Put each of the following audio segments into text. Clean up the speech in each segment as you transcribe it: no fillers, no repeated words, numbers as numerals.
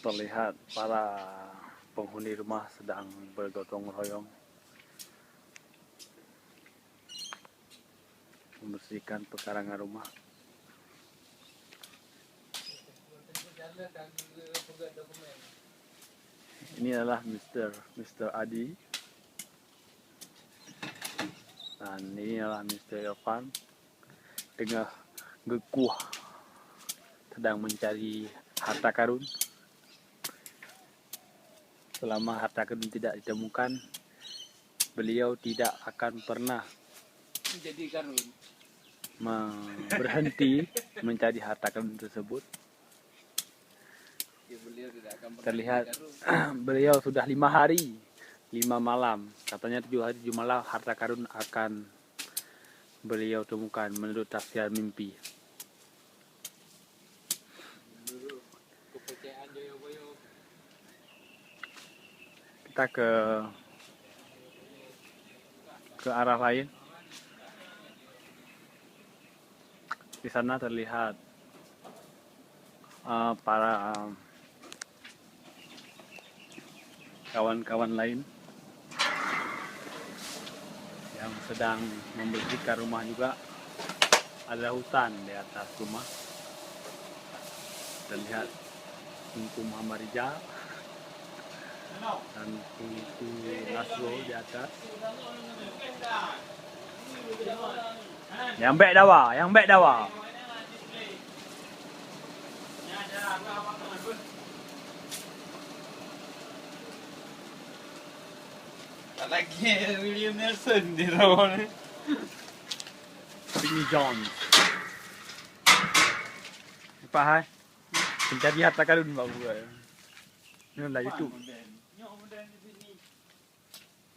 Terlihat para penghuni rumah sedang bergotong royong membersihkan pekarangan rumah. Ini adalah Mr. Adi dan ini adalah Mr. Irfan tengah gekuh sedang mencari harta karun. Selama harta karun tidak ditemukan, beliau tidak akan pernah menjadi karun berhenti mencari harta karun tersebut. Ya, beliau tidak akan pernah Terlihat menjadi karun. beliau sudah 5 hari 5 malam, katanya 7 hari 7 malam harta karun akan beliau temukan menurut tafsiran mimpi. Kepercayaan Joyo-Boyo. Kita ke arah lain. Di sana terlihat para kawan-kawan lain yang sedang membersihkan rumah juga. Ada hutan di atas rumah. Terlihat Tunku Muhammad Rijal dan Tunku Nasro di atas. Yang baik dawa. Tak lagi William Nelson di bawah ni. Vinnie Jones. Apa hai? Pencari harta karun baru buat. Ini lah YouTube. Nyok modern di sini.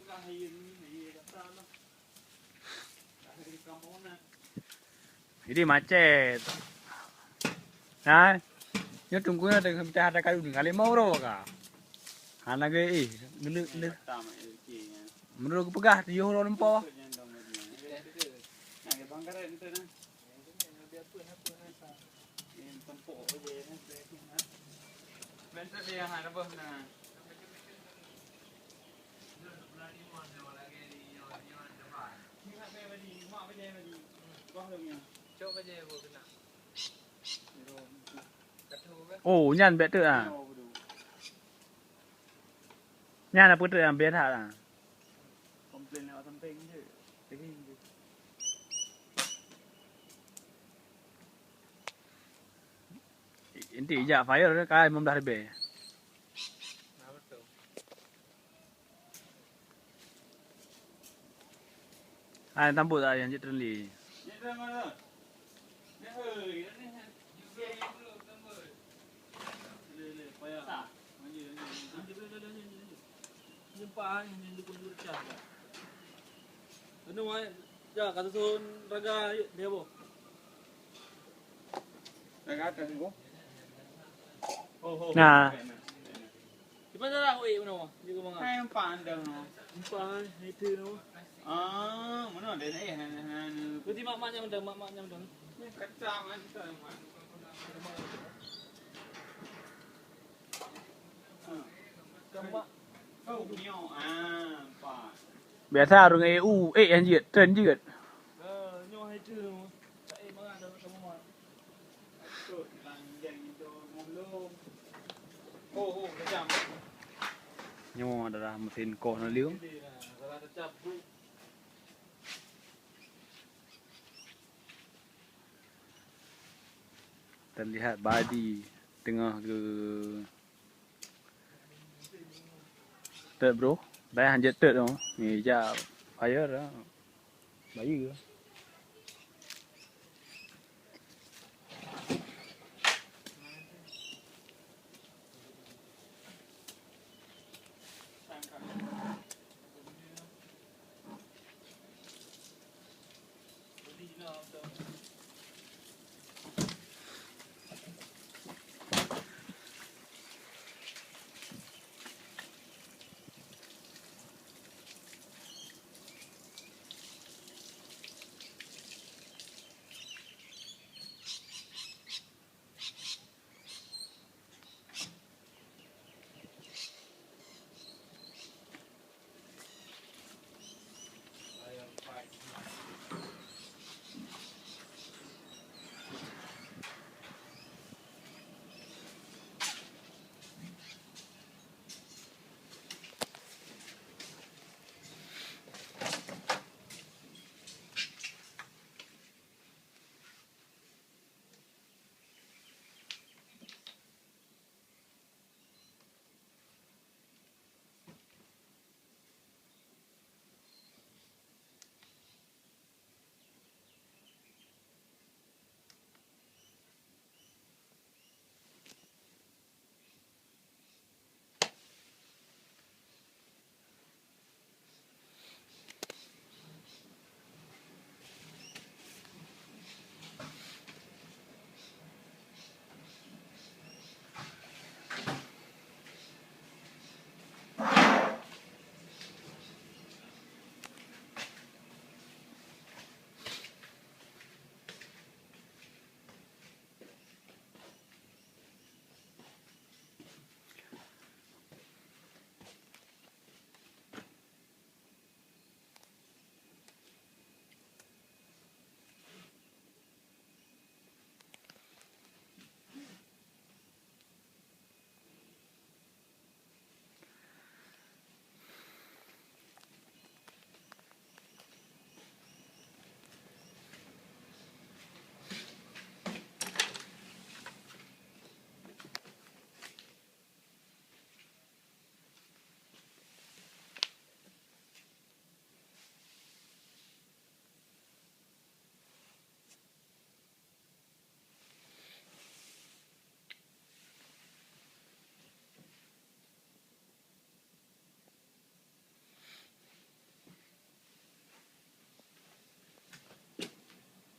Pulang hari ni datang lah. Dari kampung nak. Jadi macet. Nah, nyo tunggu na dengan pencari harta karun. Kali mau ro ka. Anak ge ngelu. Pertama okey. Menurut pegah 7 orang empo. Nak bangkaran itu nah. Yang tempuk aja nah. Bentar dia hang apa nah. Oh, nyan bet tu ah. Nyan apa tu yang bet ha. Komplain lewat samping je. Tengin je. Inti je fire kai 15 lebih. Nah betul. Ah, tambut tak yang je terli. Ni dah mana? Ni hei, ni juga yang dulu tambut. Le payah. Manja. Jumpa ni pun durcah. Anu mai, ja kata sun raga dia bo. Raga atas bo. Oh. Nah. Di mana dah oi mana? Dia kemana? Hai pandang. Empan itu no. Ah, mana ada ni? Berarti mak-maknya undang. Ni kacang aja mak. Mak. Oh, nyo empan. Biasa orang EU, yang je trend je. Nyo itu. Tak mana ada kamu mak. Tu lanjang itu belum. Oh, kacang. Nyo adalah mesin kol na liung. Kalau ada cabut. Terlihat badi tengah ke third bro. Dah 100 third tu. Ni je fire dah. Bayu ke?